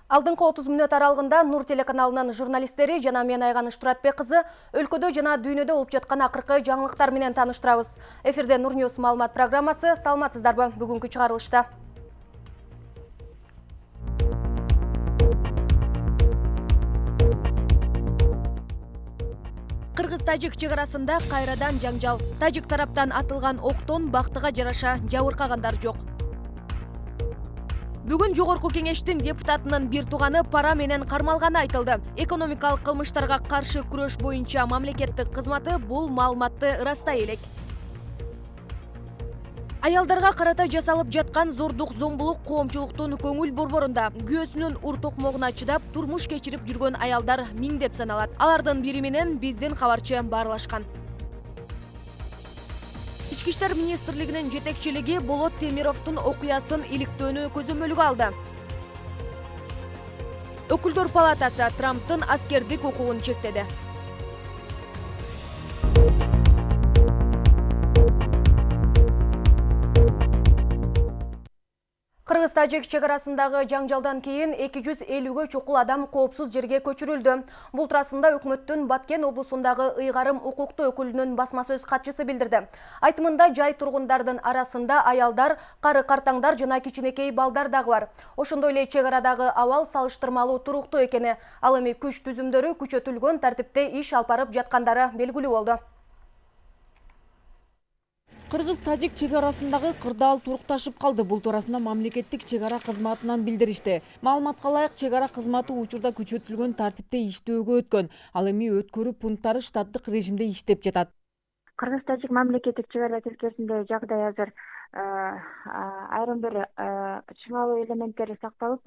Алдыңкы 30 мүнөт аралығында Нур телеканалынын журналисттери жана мен Айганыш Туратбек кызы өлкөдө жана дүйнөдө болуп жаткан акыркы жаңылыктар менен тааныштырабыз. Эфирде Нур Ньюс маалымат программасы. Саламатсыздарбы? Бүгүнкү чыгарылышта Кыргыз-тажик чек арасында кайрадан жаңжал. Тажик тараптан атылган октон бактыга жараша жабыркагандар жок. Бүгүн жогорку кеңештин депутатынын бир тууганы пара менен кармалганы айтылды. Экономикалык кылмыштарга каршы күрөш боюнча мамлекеттик кызматы бул маалыматты ырастай элек. Аялдарга карата жасалып жаткан зордук зомбулук коомчулуктун көңүл борборунда күйөөсүнүн ур токмогуна чыдап турмуш кечирип жүргөн аялдар миңдеп саналат. Алардын бири менен биздин кабарчы баарлашкан. Ички иштер министрлигинин жетекчилиги Болот Темировдун окуясын иликтөөнү көзөмөлгө алды. Өкүлдөр палатасы Трамптын аскердик укугун чектеди. Кыргыз-тажик чек арасындагы жаңжалдан кийин 250гө чукул адам коопсуз жерге көчүрүлдү. Бул туурасында өкмөттүн Баткен облусундагы ыйгарым укуктуу өкүлүнүн басма сөз катчысы билдирди. Айтымында жай тургундардын арасында аялдар, кары картаңдар жана кичинекей балдар дагы бар. Ошондой эле чек арадагы абал салыштырмалуу туруктуу экени, ал эми күч түзүмдөрү күчөтүлгөн тартипте иш алып барып жаткандары белгилүү болду. Кыргыз-тажик чек арасындагы кырдаал турукташып калды. Бул туурасында мамлекеттик чек ара кызматынан билдиришти. Маалыматка ылайык, чек ара кызматы учурда күчөтүлгөн тартипте иштөөгө өткөн. Ал эми өткөрүү пункттары штаттык режимде иштеп жатат. Кыргыз-тажик мамлекеттик чек ара тилкесинде жагдай азыр айрым бир чыңалуу элементтери сакталып,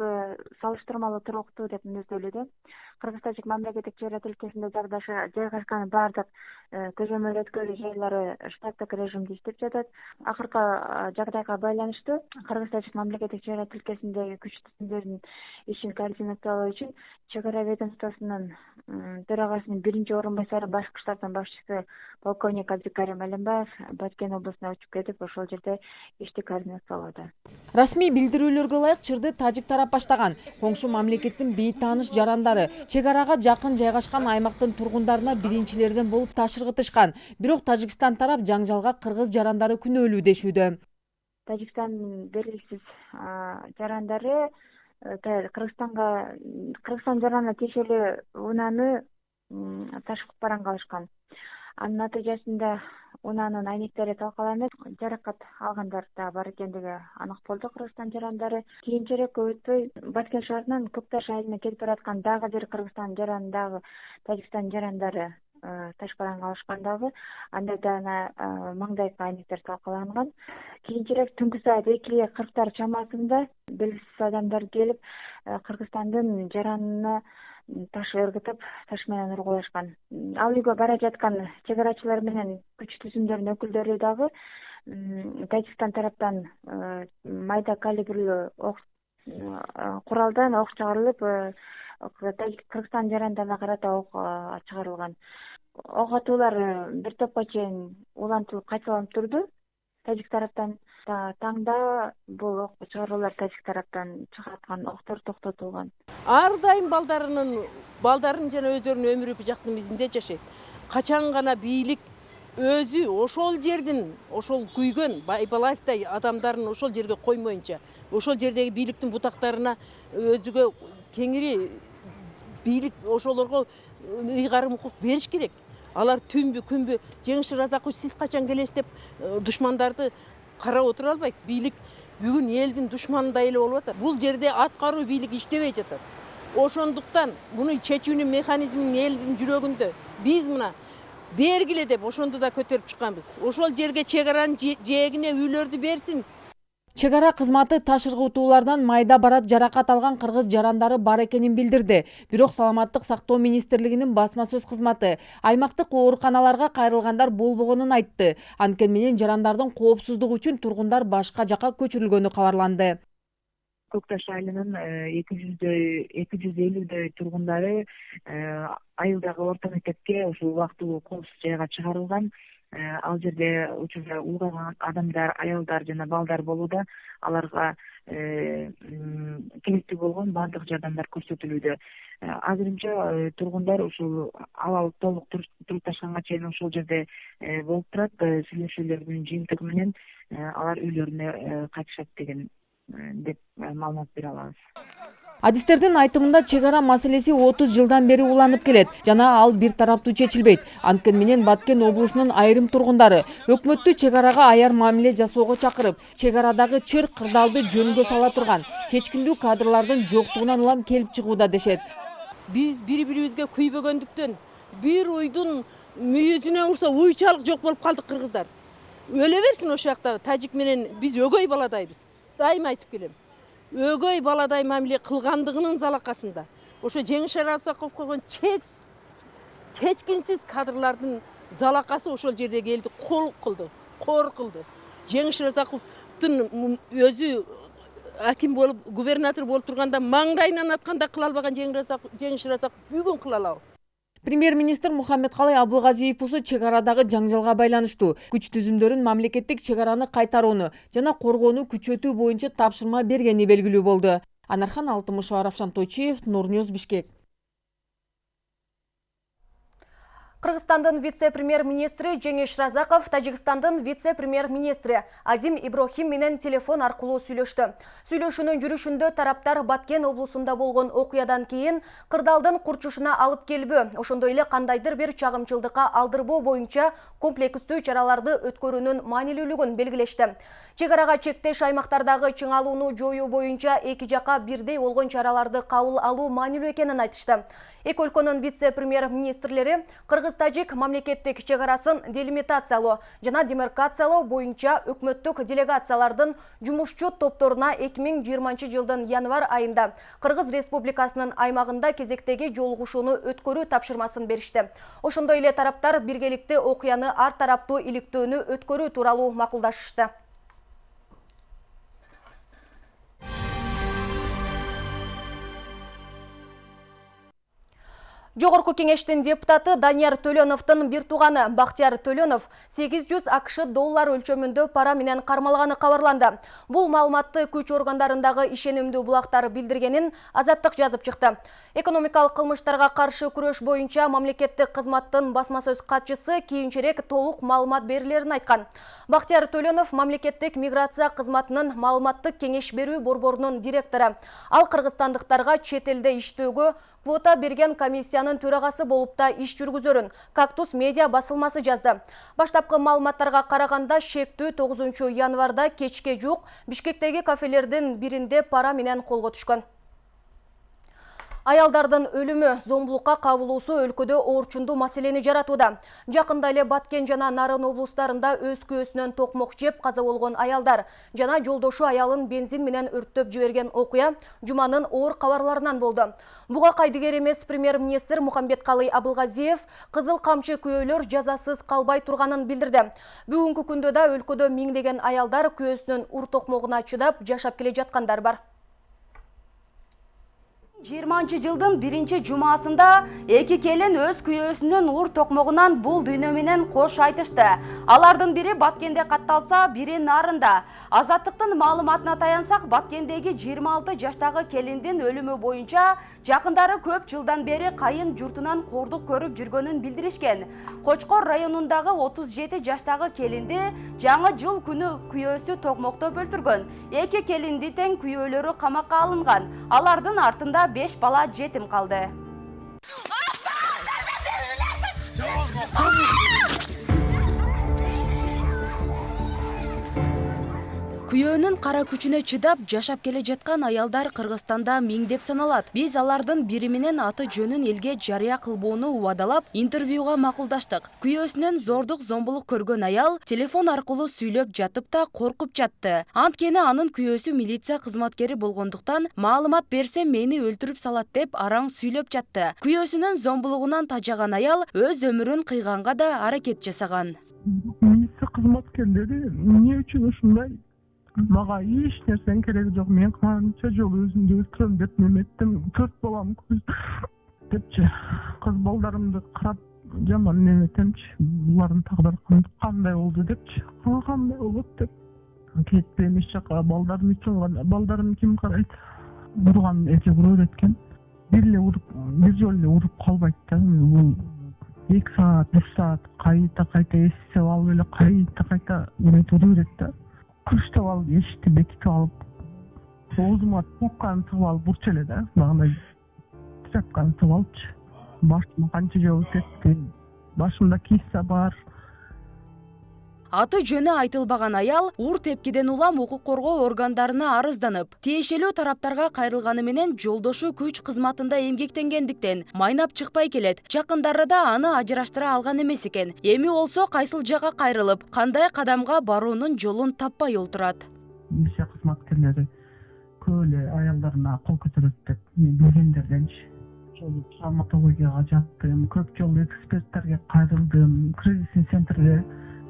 салыштырмалуу туруктуу деп мүнөздөлүүдө. Кыргыз-тажик мамлекеттик чек ара тилкесинде жайгашкан баардык көзөмөл жайлары штаттык режимде иштеп жатат. Акыркы жагдайга байланыштуу Кыргыз-тажик мамлекеттик чек ара тилкесиндеги күч түзүмдөрдүн ишин координациялоо үчүн чек ара ведомствосунун төрагасынын биринчи орун басары башкы штабтын башчысы полковник Абдикарим Алимбаев Баткен облусуна учуп кетип, ошол жерде ишти координациялоодо. Расмий билдирүүлөргө ылайык, чырды тажик тарап баштаган. Коңшу мамлекеттин бейтааныш жарандары чек арага жакын жайгашкан аймактын тургундарына биринчилерден болуп ташыргытышкан. Бирок Тажикстан тарап жаңжалга кыргыз жарандары күнөөлүү дешүүдө. Тажикстандын белгисиз жарандары Кыргызстан жаранына тиешелүү унааны ташып баран калышкан. Анын натыйжасында унаанын айнектери талкаланып, жаракат алгандар да бар экендиги анык болду. Кыргызстан жарандары кийинчерээк көп өтпөй Баткен шаарынан Көкташ айылына кетип бараткан дагы бир Кыргызстан жарандагы Тажикстан жарандары ташып баран калышкан дагы. Анда да маңдайга айнектер талкаланган. Кийинчерээк түнкү саат 2:40 чамасында белгисиз адамдар келип Кыргызстандын жаранына таш ыргытып, таш менен ургулашкан. Ал үйгө бара жаткан чек арачылар менен күч түзүмдөрүнүн өкүлдөрү дагы Тажикстан тараптан майда калибрлүү куралдан ок чыгарылып, Кыргызстан жарандарына карата ок чыгарылган. Ок атуулар бир топко чейин улантылып кайталанып турду тажик тараптан. Таңда бул ок чыгаруулар тажик тараптан чыгараткан октор токтотулган. Ар дайым балдарын жана өздөрүнүн өмүрү бижактын бизинде жашайт. Качан гана бийлик өзү ошол жердин, ошол күйгөн Байбалаевтай адамдарын ошол жерге коймоюнча, ошол жердеги бийликтин бутактарына өзүгө кеңири бийлик ошолорго ыйгарым укук бериш керек. Алар түнбү күнбү Жеңиш Разаков сиз качан келесиз деп душмандарды карап отура албайт. Бийлик бүгүн элдин душманындай эле болуп атат. Бул жерде аткаруу бийлик иштебей жатат. Ошондуктан муну чечүүнүн механизмин элдин жүрөгүндө биз мына бергиле деп ошондо да көтөрүп чыкканбыз. Ошол жерге чек аранын жээгине үйлөрдү берсин. Чек ара кызматы таш ыргытуулардан майда барат жаракат алган кыргыз жарандары бар экенин билдирди. Бирок Саламаттык сактоо министрлигинин басма сөз кызматы аймактык ооруканаларга кайрылгандар болбогонун айтты. Анткени менен жарандардын коопсуздугу үчүн тургундар башка жакка көчүрүлгөнү кабарланды. Көкташ айылынын 250 тургундары айылдагы орто мектепке ушул убактылуу коопсуз жайга чыгарылган. ал жерде учурда улгайган адамдар, аялдар жана балдар болууда. Аларга керектүү болгон баардык жардамдар көрсөтүлүүдө. Азырынча тургундар ушул абал толук турукташканга чейин ошол жерде болуп турат. Сүйлөшүүлөрдүн жыйынтыгы менен алар үйлөрүнө кайтышат деп маалымат бере алабыз. Адистердин айтымында чек ара маселеси 30 жылдан бери уланып келет жана ал бир тараптуу чечилбейт. Анткени менен Баткен облусунун айрым тургундары өкмөттү чек арага аяр мамиле жасоого чакырып, чек арадагы чыр кырдаалды жөнгө сала турган чечкиндүү кадрлардын жоктугунан улам келип чыгууда дешет. Биз бири-бирибизге күйбөгөндүктөн бир уйдун мүйүзүнө урса уйчалык жок болуп калдык кыргыздар. Өлө берсин ошол жакта тажик менен биз өгөй баладайбыз. Дайым айтып келем. Өгөй баладай мамиле кылгандыгынын залакасында ошо Жеңиш Арасаков койгон чечкинсиз кадрлардын залакасы ошол жердеги элди кол кылды, кор кылды. Жеңиш Арасаковдун өзү аким болуп, губернатор болуп турганда маңдайынан атканда кыла албаган Жеңиш Арасаков бүгүн кыла алабы? Премьер-министр Мухаммедкалый Абылгазиев болсо чек арадагы жаңжалга байланыштуу күч түзүмдөрүн мамлекеттик чек араны кайтарууну жана коргоону күчөтүү боюнча тапшырма бергени белгилүү болду. Анархан Алтымышева, Равшан Тойчиев, Нурньюз, Бишкек. Кыргызстандын вице-премьер-министри Жеңиш Разаков Тажикстандын вице-премьер-министри Азим Иброхим менен телефон аркылуу сүйлөштү. Сүйлөшүүнүн жүрүшүндө тараптар Баткен облусунда болгон окуядан кийин кырдаалдын курчушуна алып келбөө, ошондой эле кандайдыр бир чагымчылдыкка алдырбоо боюнча комплекстүү чараларды өткөрүүнүн маанилүүлүгүн белгилешти. Чек арага чектеш аймактардагы чыңалууну жоюу боюнча эки жака бирдей болгон чараларды кабыл алуу маанилүү экенин айтышты. Эки өлкөнүн вице-премьер-министрлери Кыргыз-Тажик мамлекеттик чек арасын делимитациялоо жана демаркациялоо боюнча өкмөттүк делегациялардын жумушчу топторуна 2020 жылдын январь айында Кыргыз Республикасынын аймагында кезектеги жолугушууну өткөрүү тапшырмасын беришти. Ошондой эле тараптар биргеликте окуяны ар тараптуу иликтөөнү өткөрүү тууралуу макулдашышты. Жогорку кеңештин депутаты Данияр Төлөновдун бир тууганы Бактияр Төлөнов 800 АКШ доллар өлчөмүндө пара менен кармалганы кабарланды. Бул маалыматты күч органдарындагы ишенимдүү булактар билдиргенин Азаттык жазып чыкты. Экономикалык кылмыштарга каршы күрөш боюнча мамлекеттик кызматтын басма сөз катчысы кийинчерээк толук маалымат берилерин айткан. Бактияр Төлөнов мамлекеттик миграция кызматынын маалыматтык кеңеш берүү борборунун директору. Ал кыргызстандыктарга чет элде иштөөгө квота берген комиссиянын төрагасы болуп та иш жүргүзөрүн Кактус медиа басылмасы жазды. Баштапкы маалыматтарга караганда шектүү 9 январда кечке жук Бишкектеги кафелердин биринде пара менен колго түшкөн. Аялдардын өлүмү, зомбулукка кабылуусу өлкөдө оорчундуу маселени жаратууда. Жакында эле Баткен жана Нарын облустарында өз күйөөсүнөн токмок жеп каза болгон аялдар жана жолдошу аялын бензин менен өрттөп жиберген окуя жуманын оор кабарларынан болду. Буга кайдыгер эмес премьер-министр Мухаммедкалый Абылгазиев кызыл камчы күйөөлөр жазасыз калбай турганын билдирди. Бүгүнкү күндө да өлкөдө миңдеген аялдар күйөөсүнүн ур токмогуна чыдап жашап келе жаткандар бар. 20 жылдын биринчи жумасында эки келин өз күйөөсүнүн ур токмогунан бул дүйнө менен кош айтышты. Алардын бири Баткенде катталса, бири Нарында. Азаттыктын маалыматына таянсак, Баткендеги 26 жаштагы келиндин өлүмү боюнча жакындары көп жылдан бери кайын журтунан кордук көрүп жүргөнүн билдиришкен. Кочкор районундагы 37 жаштагы келинди жаңы жыл күнү күйөөсү токмоктоп өлтүргөн. Эки келинди тең күйөөлөрү камакка алынган. Алардын артында 5 бала жетим kaldı. Күйөөнүн кара күчүнө чыдап жашап келе жаткан аялдар Кыргызстанда миңдеп саналат. Биз алардын бири менен аты жөнүн элге жарыя кылбоону убадалап, интервьюга макулдаштык. Күйөөсүнөн зордук зомбулук көргөн аял телефон аркылуу сүйлөп жатып да коркуп жатты. Анткени анын күйөөсү милиция кызматкери болгондуктан маалымат берсе мени өлтүрүп салат деп араң сүйлөп жатты. Күйөөсүнүн зомбулугунан тажаган аял өз өмүрүн кыйганга да аракет жасаган. Милиция кызматкерлери эмне үчүн ушундай? Мага эч нерсенин кереги жок. Мен канча жолу өзүмдү өлтүрөм деп неметтим. 4 балам депчи. Кыз балдарымды карап жаман неметемчи, булардын тагдыры кандай болду депчи, кандай болот деп. Кетпейм эч жака, балдарым үчүн гана, балдарым ким карайт? Урган эже уруп эткен. Бир жолу эле уруп калбайт да. Бул 2 саат, 3 саат кайта эсип алып эле кайта уруп берет да. Күчтөп алып эшикти бекитип алып, оозума трубканы тыгып алып бурчу эле да. Багындай трубканы тыгып алыпчы. Башыма канча жолу тепти. Башымда киса бар. Аты жөнү айтылбаган аял ур тепкиден улам укук коргоо органдарына арызданып, тиешелүү тараптарга кайрылганы менен жолдошу күч кызматында эмгектенгендиктен майнап чыкпай келет. Жакындары да аны ажыраштыра алган эмес экен. Эми болсо кайсыл жакка кайрылып, кандай кадамга баруунун жолун таппай олтурат. Милиция кызматкерлери көп эле аялдарына кол көтөрөт деп билгендерденчи. Жолу травматологияга жаттым, көп жолу эксперттерге кайрылдым, кризис центрде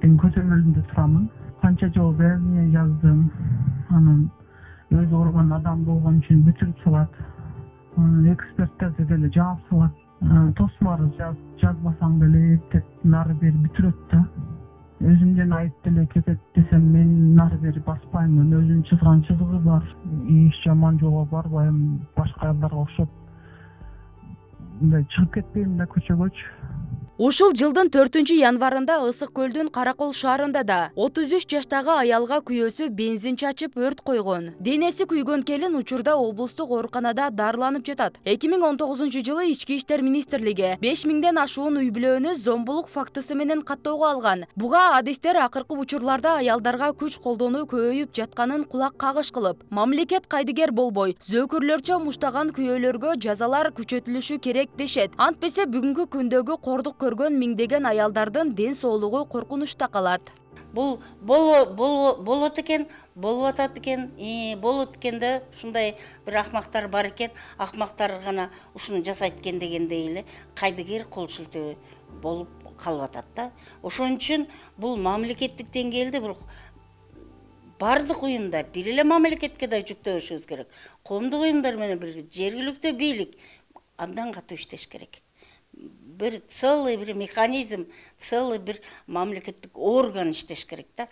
көзөмөлүндө турамын. Канча жолу бәріне жаздым. Анан өзү ооруган адам болгон үчүн бүтүрүп салат. Эксперттерде деле жаап салат. Тосмор жазбасаң деле деп нары бери бүтүрөт да. Өзүмдөн айып деле кетет десем, мен нары бери баспаймын. Өзүнүн чызган чызыгы бар. Эч жаман жолго барбайм, башка аялдарга окшоп. Мындай чыгып кетпейм да көчөгөчү. Ушул жылдын 4 январында Ысык көлдүн Каракол шаарында да 33 жаштагы аялга күйөөсү бензин чачып өрт койгон. Денеси күйгөн келин учурда облустук ооруканада дарыланып жатат. 2019 Ички иштер министрлиги 5000ден ашуун үй бүлөнү зомбулук фактысы менен каттоого алган. Буга адистер акыркы учурларда аялдарга күч колдонуу көбөйүп жатканын кулак кагыш кылып, мамлекет кайдыгер болбой, зөөкүрлөрчө муштаган күйөөлөргө жазалар күчөтүлүшү керек дешет. Антпесе бүгүнкү күндөгү кордук көргөн миңдеген аялдардын ден соолугу коркунучта калат. Бул болот экен, болуп атат экен, болот экенде ушундай бир акмактар бар экен, акмактар гана ушуну жасайт экен дегендей эле кайдыгер кол шилтөө болуп калып атат да. Ошон үчүн бул мамлекеттик деңгээлде бир бардык уюмдар бир эле мамлекетке да жүктөшүбүз керек. Коомдук уюмдар менен бирге жергиликтүү бийлик абдан катуу иштеш керек. Bir целый bir механизм, целый bir мамлекеттик орган иштеш керек да.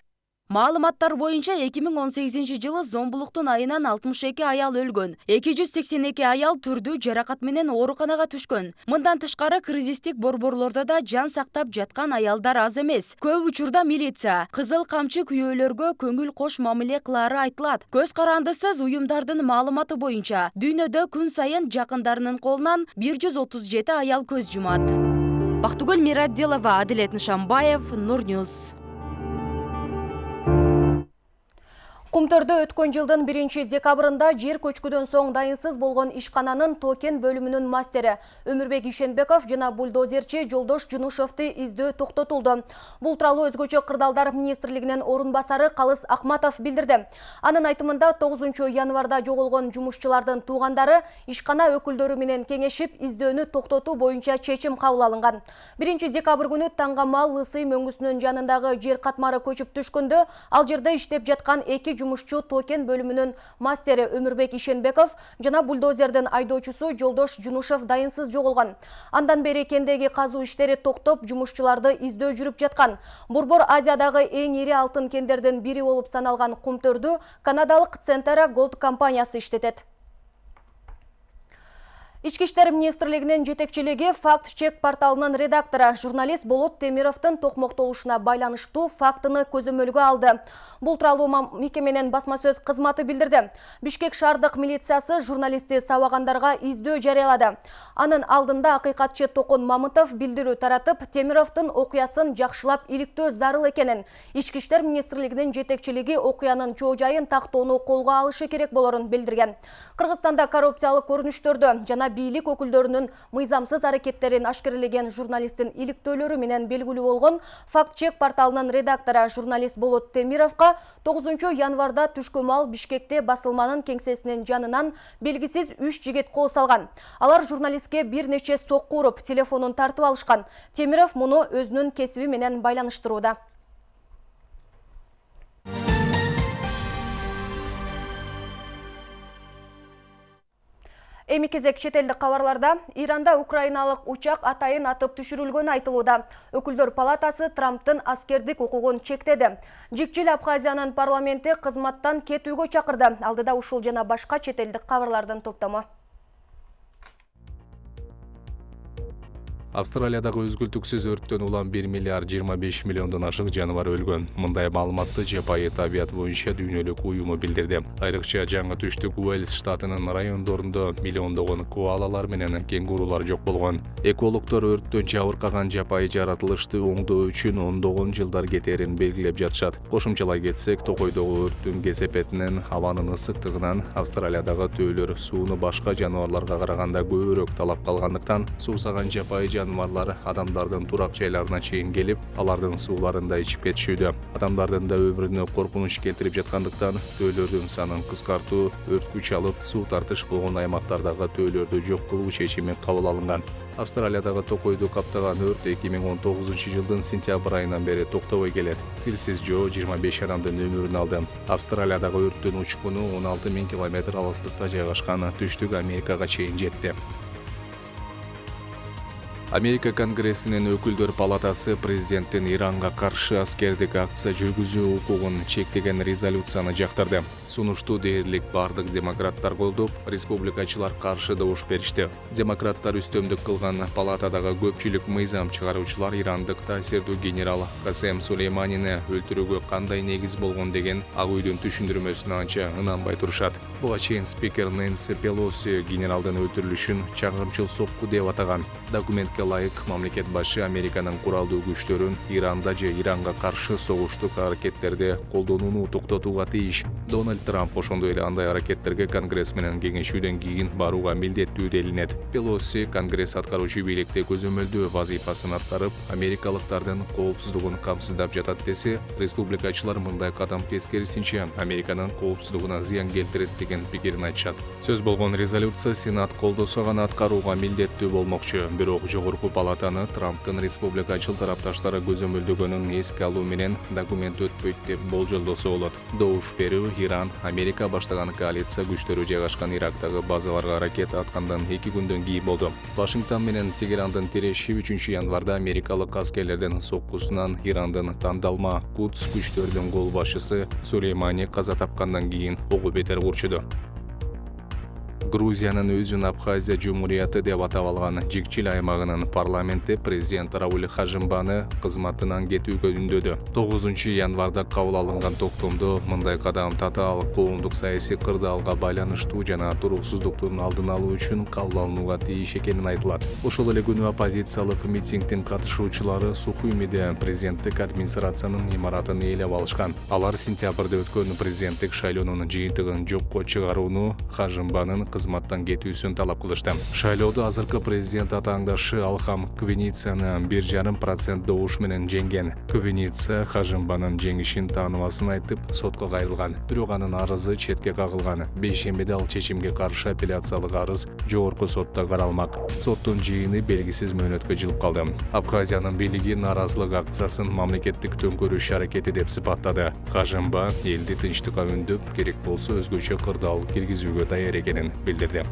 Маалыматтар боюнча 2018 зомбулуктун айынан 62 аял өлгөн, 282 аял түрдүү жаракат менен ооруканага түшкөн. Мындан тышкары кризистик борборлордо да жан сактап жаткан аялдар аз эмес. Көп учурда милиция кызыл камчы күйөөлөргө көңүл кош мамиле кылары айтылат. Көз карандысыз уюмдардын маалыматы боюнча дүйнөдө күн сайын жакындарынын колунан 137 аял көз жумат. Бактыгүл Мираддилова, Адилет Нишамбаев, Нурньюз. Кумтөрдө өткөн жылдын 1 декабрында жер көчкүдөн соң дайынсыз болгон ишкананын Токен бөлүмүнүн мастери Өмүрбек Ишенбеков жана бульдозерчи Жолдош Жунушевди издөө токтотулду. Бул тууралуу Өзгөчө кырдаалдар министрлигинин орун басары Калыс Акматов билдирди. Анын айтымында 9 январда жоголгон жумушчулардын туугандары ишкана өкүлдөрү менен кеңешип издөөнү токтотуу боюнча чечим кабыл алынган. 1 декабрь күнү таңга мал Ысый мөңгүсүнүн жанындагы жер катмары көчүп түшкөндө, ал жерде иштеп жаткан 2 жумушчу Токен бөлүмүнүн мастери Өмүрбек Ишенбеков жана бульдозердин айдоочусу Жолдош Жунушев дайынсыз жоголгон. Андан бери кендеги казуу иштери токтоп, жумушчуларды издөө жүрүп жаткан. Борбор Азиядагы эң ири алтын кендердин бири болуп саналган Кумтөрдү канадалык Центера Голд компаниясы иштетет. Ички иштер министрлигинин жетекчилиги факт-чек порталынын редактору журналист Болот Темировдун токмоктолушуна байланыштуу фактыны көзөмөлгө алды. Бул тууралуу мекеменин басма сөз кызматы билдирди. Бишкек шаардык милициясы журналистти сабагандарга издөө жарыялады. Анын алдында акыйкатчы Токон Мамытов билдирүү таратып, Темировдун окуясын жакшылап иликтөө зарыл экенин, Ички иштер министрлигинин жетекчилиги окуянын чоо жайын тактоону колго алышы керек болорун билдирген. Кыргызстанда коррупциялык көрүнүштөрдү жана бийлик өкүлдөрүнүн мыйзамсыз аракеттерин ашкерлеген журналисттин иликтөөлөрү менен белгилүү болгон факт-чек порталынын редактору журналист Болот Темировго 9 январда түшкү мал Бишкекте басылманын кеңсесинин жанынан белгисиз 3 жигит кол салган. Алар журналистке бир нече сокку уруп, телефонун тартып алышкан. Темиров муну өзүнүн кесиби менен байланыштырууда. Эми кезек четелдик кабарларда Иранда украиналык учак атайын атып түшүрүлгөнү айтылууда. Өкүлдөр палатасы Трамптын аскердик укугун чектеди. Жикчил Абхазиянын парламенти кызматтан кетүүгө чакырды. Алдыда ушул жана башка четелдик кабарлардын топтому. Австралиядагы үзгүлтүксүз өрттөн улам 1 миллиард 25 миллиондон ашык жаныбар өлгөн. Мындай маалыматты Жапайы табият боюнча дүйнөлүк уюму билдирди. Айрыкча Жаңы Түштүк Уэльс штатынын райондорунда миллиондогон коалалар менен кенгурулар жок болгон. Экологдор өрттөн жабыркаган жапайы жаратылышты оңдоо үчүн ондогон жылдар кетерин белгилеп жатышат. Кошумчалай кетсек, Токойдогу өрттүн кесепетинен, абанын ысыктыгынан Австралиядагы төөлөр сууну башка жаныбарларга караганда көбүрөөк талап калгандыктан, суусаган жапайы жаныбарлар адамдардын турак жайларына чейин келип, алардын сууларында ичип кетишүүдө. Адамдардын да өмүрүнө коркунуч келтирип жаткандыктан, төөлөрдүн санын кыскартуу, өрт күч алып суу тартыш болгон аймактардагы төөлөрдү жок кылуу чечими кабыл алынган. Австралиядагы Токойду каптаган өрт 2019 жылдын сентябрь айынан бери токтобой келет. Тилсиз жоо 25 адамдын өмүрүн алды. Австралиядагы өрттүн учкуну 16 000 километр алыстыкта жайгашкан Түштүк Америкага чейин жетти. Америка Конгрессинин өкүлдөр палатасы президенттин Иранга каршы аскердик акция жүргүзүү укугун чектеген резолюцияны жактырды. Сунушту дээрлик бардык демократтар колдоп, республикачылар каршы добуш беришти. Демократтар үстөмдүк кылган палатадагы көпчүлүк мыйзам чыгаруучулар ирандык таасирдүү генерал Касем Сулейманини өлтүрүүгө кандай негиз болгон деген Ак үйдүн түшүндүрмөсүнө анча ынанбай турушат. Буга чейин спикер Нэнси Пелоси генералдын өлтүрүлүшүн чагымчыл сокку деп атаган. Документке ылайык мамлекет башы Американын куралдуу күчтөрүн Иранда же Иранга каршы согуштук аракеттерди колдонууну токтотууга тийиш. Дональд Трамп ошондой эле андай аракеттерге Конгресс менен кеңешүүдөн кийин барууга милдеттүү делинет. Пелоси Конгресс аткаруучу бийликте көзөмөлдөө вазифасын аткарып, америкалыктардын коопсуздугун камсыздап жатат десе, республикачылар мындай кадам тескерисинче Американын коопсуздугуна зыян келтирет деген пикирин айтышат. Сөз болгон резолюция Сенат колдосо гана аткарууга милдеттүү болмокчу. Бирок жогорку палатаны Трамптын республикачыл тарапташтары көзөмөлдөгөнүн эске алуу менен документ өтпөйт деп болжолдосо болот. Добуш берүү Иран, Америка баштаган коалиция күчтөрү жайгашкан Ирактагы базаларга ракета аткандан 2 күндөн кийин болду. Вашингтон менен Тегерандын тиреши 3 январда америкалык аскерлердин соккусунан Ирандын тандалма Кудс күчтөрүнүн кол башчысы Сулеймани каза тапкандан кийин огу бетер курчуду. Грузиянын өзүн Абхазия Жумурияты деп атап алган Жикчил аймагынын парламенти президент Рауль Хажимбаны кызматынан кетүүгө үндөдү. 9 январда кабыл алынган токтомдо мындай кадам татаал коомдук саясий кырдаалга байланыштуу жана туруксуздуктун алдын алуу үчүн кабыл алынууга тийиш экенин айтылат. Ошол эле күнү оппозициялык митингдин катышуучулары Сухумиде президенттик администрациянын имаратын ээлеп алышкан. Алар сентябрда өткөн президенттик шайлоонун жыйынтыгын жокко чыгарууну Хажимбанын кызматтан кетүүсүн талап кылышты. Шайлоодо азыркы президент атаандашы Алхам Квиницаны 1,5% добуш менен жеңген. Квиница Хажимбанын жеңишин тааныбасын айтып, сотко кайрылган. Бирок анын арызы четке кагылган. Бейшембиде ал чечимге каршы апелляциялык арыз жогорку сотто каралмак. Соттун жыйыны белгисиз мөөнөткө жылып калды. Абхазиянын бийлиги наразылык акциясын мамлекеттик төңкөрүш аракети деп сыпаттады. Хажимба элди тынчтыкка үндөп, керек болсо өзгөчө кырдаал киргизүүгө даяр экенин билдирди.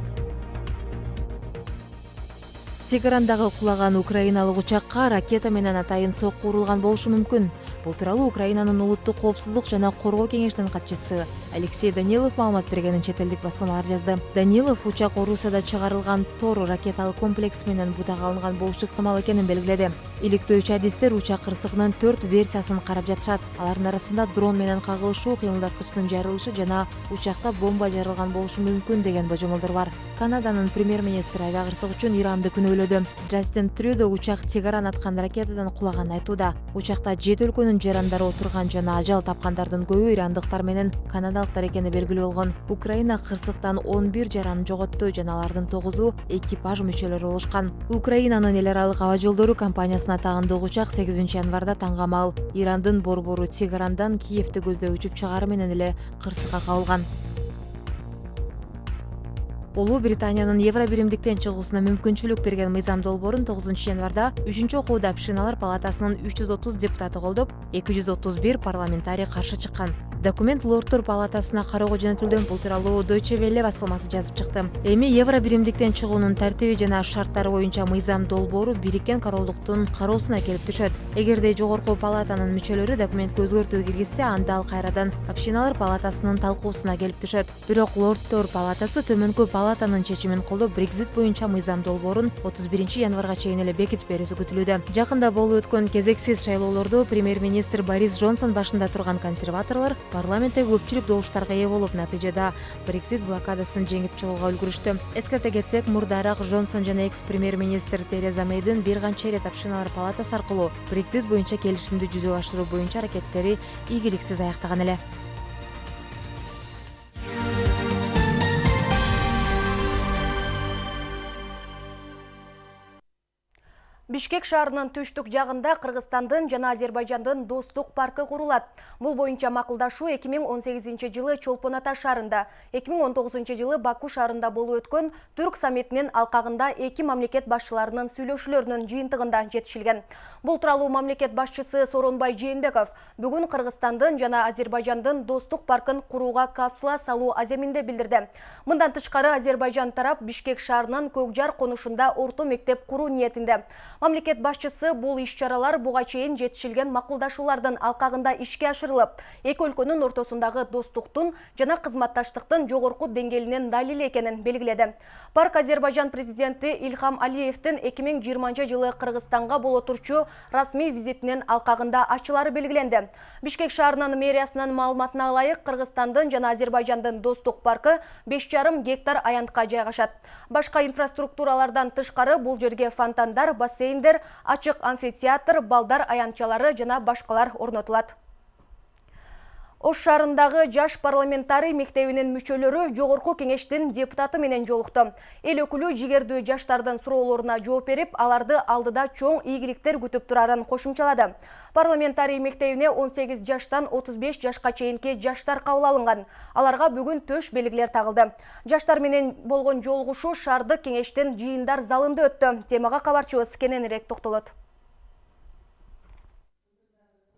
Тегерандагы кулаган украиналык учакка ракета менен атайын сокку урулган болушу мүмкүн. Бул тууралуу Украинанын улуттук коопсуздук жана коргоо кеңешинин катчысы Алексей Данилов маалымат бергенин чет элдик басылмалар жазды. Данилов учак Орусияда чыгарылган Тор ракеталык комплекс менен бутага алынган болушу ыктымал экенин белгиледи. Иликтөөчү адистер учак кырсыгынын 4 версиясын карап жатышат. Алардын арасында дрон менен кагылышуу, кыймылдаткычтын жарылышы жана учакта бомба жарылган болушу мүмкүн деген божомолдор бар. Канаданын премьер-министри авиакырсык үчүн Иранды күнөөлөдү. Джастин Трюдо учак Тегеран аткан ракетадан кулаганын айтууда. Учакта 7 өлкөнүн жарандары отурган жана ажал тапкандардын көбү ирандыктар менен канадалыктар экени белгилүү болгон. Украина кырсыктан 11 жаранын жоготту жана алардын 9-у экипаж мүчөлөрү болушкан. Украинанын эл аралык аба жолдору компаниясына тагындуу учак 8 январда таңгамал Ирандын борбору Тегерандан Киевти көздөп учуп чыгары менен эле кырсыкка кабылган. Улуу Британиянын Евро биримдиктен чыгуусуна мүмкүнчүлүк берген мыйзам долбоорун 9 январда 3-окууда Пшиналар палатасынын 330 депутаты колдоп, 231 парламентарий каршы чыккан. Документ Лордтор палатасына кароого жөнөтүлдү. Бул тууралуу Deutsche Welle басылмасы жазып чыкты. Эми евро биримдиктен чыгуунун тартиби жана шарттары боюнча мыйзам долбоору Бириккен Королдуктун кароосуна келип түшөт. Эгерде жогорку палатанын мүчөлөрү документке өзгөртүү киргизсе, анда ал кайрадан общиналар палатасынын талкуусуна келип түшөт. Бирок Лордтор палатасы төмөнкү палатанын чечимин колдоп, Brexit боюнча мыйзам долбоорун 31 январга чейин эле бекитип берүүсү күтүлүүдө. Жакында болуп өткөн кезексиз шайлоолордо премьер-министр Борис Джонсон башында турган консерваторлор парламентте көпчүлүк добуштарга ээ болуп, натыйжада Brexit блокадасын жеңип чыгууга үлгүрүштү. Эскерте кетсек, мурдараак Джонсон жана экс-премьер-министр Тереза Мэйдин бир канча ирет общиналар палатасы аркылуу Brexit боюнча келишимди жүзөгө ашыруу боюнча аракеттери ийгиликсиз аяктаган эле. Бишкек шаарынын түштүк жагында Кыргызстандын жана Азербайжандын достук паркы курулат. Бул боюнча макулдашуу 2018 жылы Чолпон Ата шаарында, 2019 жылы Баку шаарында болуп өткөн Түрк саммитинин алкагында эки мамлекет башчыларынын сүйлөшүүлөрүнүн жыйынтыгында жетишилген. Бул тууралуу мамлекет башчысы Сооронбай Жээнбеков бүгүн Кыргызстандын жана Азербайжандын достук паркын курууга капсула салуу аземинде билдирди. Мындан тышкары Азербайжан тарап Бишкек шаарынын Көкжар конушунда орто мектеп куруу ниетинде. Мамлекет башчысы бул иш-чаралар буга чейин жетишилген макулдашуулардын алкагында ишке ашырылып, эки өлкөнүн ортосундагы достуктун жана кызматташтыктын жогорку деңгээлинин далили экенин белгиледи. Парк Азербайжан президенти Ильхам Алиевдин 2020 жылы Кыргызстанга боло турчу расмий визитинин алкагында ачылары белгиленди. Бишкек шаарынын мэриясынын маалыматына ылайык, Кыргызстандын жана Азербайжандын достук паркы 5,5 гектар аянтка жайгашат. Башка инфраструктуралардан тышкары бул жерге фонтандар, бассейндер, ачык амфитеатр, балдар аянтчалары жана башкалар орнотулат. Ош шаарындагы жаш парламентарий мектебинин мүчөлөрү жогорку кеңештин депутаты менен жолукту. Эл өкүлү жигердүү жаштардын суроолоруна жооп берип, аларды алдыда чоң ийгиликтер күтүп турарын кошумчалады. Парламентарий мектебине 18 жаштан 35 жашка чейинки жаштар кабыл алынган. Аларга бүгүн төш белгилер тагылды. Жаштар менен болгон жолугушуу шаардык кеңештин жыйындар залында өттү. Темага кабарчыбыз кененирээк токтолот.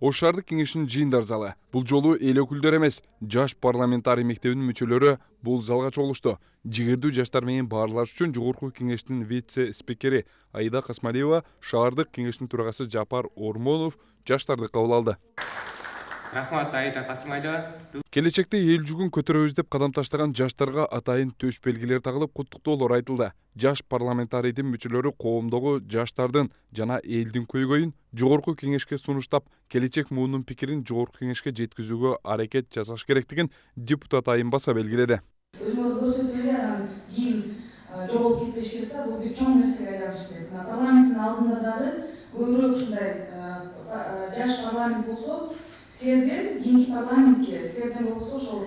Ош шаардык кеңешинин жыйындар залы. Бул жолу эл өкүлдөр эмес, жаш парламентарий мектебинин мүчөлөрү бул залга чогулушту. Жигердүү жаштар менен баарлаш үчүн жогорку кеңештин вице-спикери Аида Касмалиева, шаардык кеңештин төрагасы Жапар Ормонов жаштарды кабыл алды. Рахмат, Аида Касмалиева. Келечекте эл жүгүн көтөрөбүз деп кадам таштаган жаштарга атайын төш белгилер тагылып, куттуктоолор айтылды. Жаш парламентарийдин мүчөлөрү коомдогу жаштардын жана элдин көйгөйүн жогорку кеңешке сунуштап, келечек муунун пикирин жогорку кеңешке жеткизүүгө аракет жасаш керектигин депутат Айым Баса белгиледи. Өзүңөрдү көрсөтүп анан кийин жоголуп кетпеш керек да, бул бир чоң нерсеге айланыш керек. Парламенттин алдында дагы көбүрөөк ушундай жаш парламент болсо, силерден кийинки парламентке, силерден болбосо ошол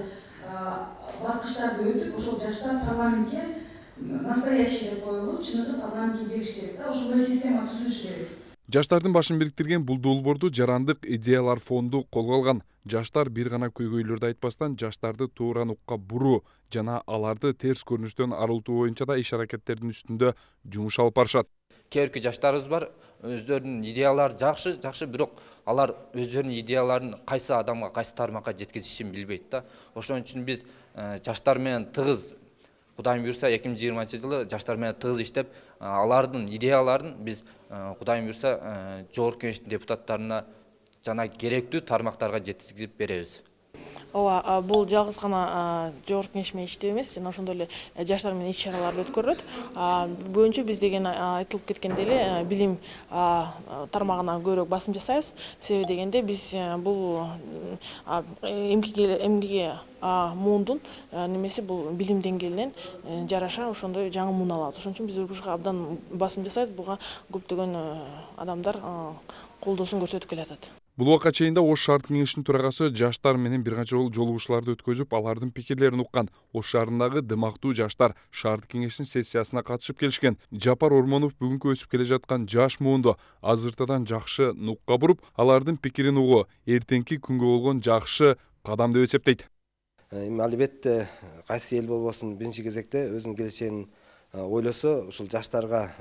баскычтарды өтүп, ошол жаштар парламентке настоящий деп коюлуп, чыныгы парламентке келиш керек да, ошондой система түзүлүш керек. Жаштардын башын бириктирген бул долбоорду жарандык идеялар фонду колго алган. Жаштар бир гана көйгөйлөрдү айтпастан, жаштарды туура нукка буруу жана аларды терс көрүнүштөн арылтуу боюнча да иш-аракеттердин үстүндө жумуш алып барышат. Кээ бирки жаштарыбыз бар, өздөрүнүн идеялары жакшы, бирок алар өздөрүнүн идеяларын кайсы адамга, кайсы тармакка жеткизишин билбейт да. Ошон үчүн биз жаштар менен тыгыз, Кудайым буйрса 2020 жылы жаштар менен тыгыз иштеп, алардын идеяларын биз Кудайым буйрса жогорку кеңештин депутаттарына жана керектүү тармактарга жеткизип беребиз. Ооба, бул жалгыз гана жогорку кеңеш менен иштөө эмес, жана ошондой эле жаштар менен иш-чараларды өткөрүлөт. Бөүнчө биз деген айтылып кеткендей эле билим тармагына көбүрөөк басым жасайбыз. Себеби дегенде биз бул эмгеге муундун немеси бул билим деңгээлинен жараша ошондой жаңы муун алабыз. Ошон үчүн биз буга абдан басым жасайбыз. Буга көптөгөн адамдар колдоосун көрсөтүп келатат. Бул убакка чейин Ош шаардык кеңешинин төрагасы жаштар менен бир канча жолугушууларды өткөзүп, алардын пикирлерин уккан. Ош шаарындагы дымактуу жаштар шаардык кеңештин сессиясына катышып келишкен. Жапар Ормонов бүгүнкү өсүп келе жаткан жаш муунду азыртадан жакшы нукка буруп, алардын пикирин угуу эртеңки күнгө болгон жакшы кадам деп эсептейт. Албетте кайсы эл болбосун биринчи кезекте өзүнүн келечегин ойлосо, ушул жаштарга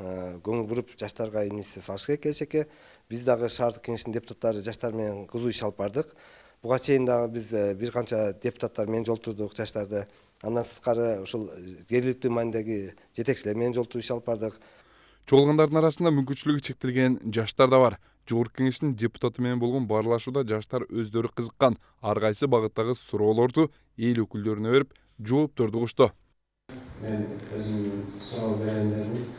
көңүл буруп, жаштарга инвестиция салыш керек келечекке. Биз дагы шаардык кеңештин депутаттары жаштар менен кызуу иш алып бардык. Буга чейин дагы биз бир канча депутаттар менен жолтурдук жаштарды. Андан сырткары ушул жергиликтүү маанидеги жетекчилер менен жолтуруп иш алып бардык. Чогулгандардын арасында мүмкүнчүлүгү чектелген жаштар да бар. Жогорку кеңештин депутаты менен болгон баарлашууда жаштар өздөрү кызыккан ар кайсы багыттагы суроолорду эл өкүлдөрүнө берип, жоопторду угушту. Мен өзүм суроо берейин дедим.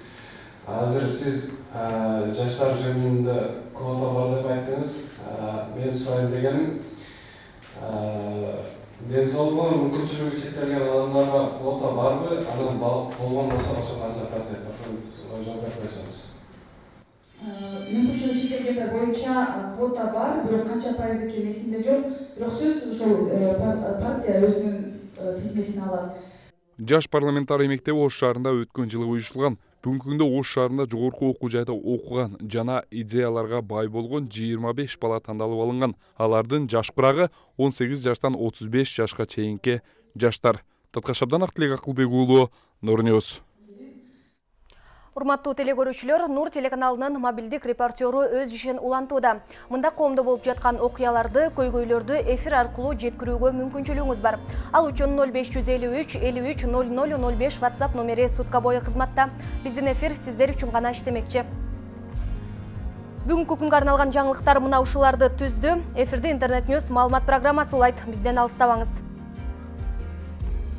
Азыр сиз жаштар жыйынында квота бар деп айттыңыз. Мен сурайын дегеним, денсаулыгы мүмкүнчүлүгү чектелген адамдарга квота барбы? Анан болгон болсо ошо канча процент? Ошону жооп берип койсоңуз. Мүмкүнчүлүгү чектелгендер боюнча квота бар, бирок канча пайыз экени эсимде жок. Бирок сөзсүз ошол партия өзүнүн тизмесине алат. Жаш парламентарый мектеби Ош шаарында өткөн жылы уюштурулган. Бүгүнкү күндө Ош шаарында жогорку окуу жайда окуган жана идеяларга бай болгон 25 бала тандалып алынган. Алардын жаш курагы 18 жаштан 35 жашка чейинки жаштар. Таткаш Абдан, Актилек Акылбек уулу, Нур Ньюс. Урматтуу телекөрүүчүлөр, Нур телеканалынын мобилдик репортеру өз ишин улантууда. Мында коомдо болуп жаткан окуяларды, көйгөйлөрдү эфир аркылуу жеткирүүгө мүмкүнчүлүгүңүз бар. Ал үчүн 0553 53 0005 WhatsApp номери сутка бою кызматта. Биздин эфир сиздер үчүн гана иштемекчи. Бүгүнкү күнгө арналган жаңылыктар мына ушуларды түздү. Эфирде интернет-ньюс маалымат программасы улайт. Бизден алыстабаңыз.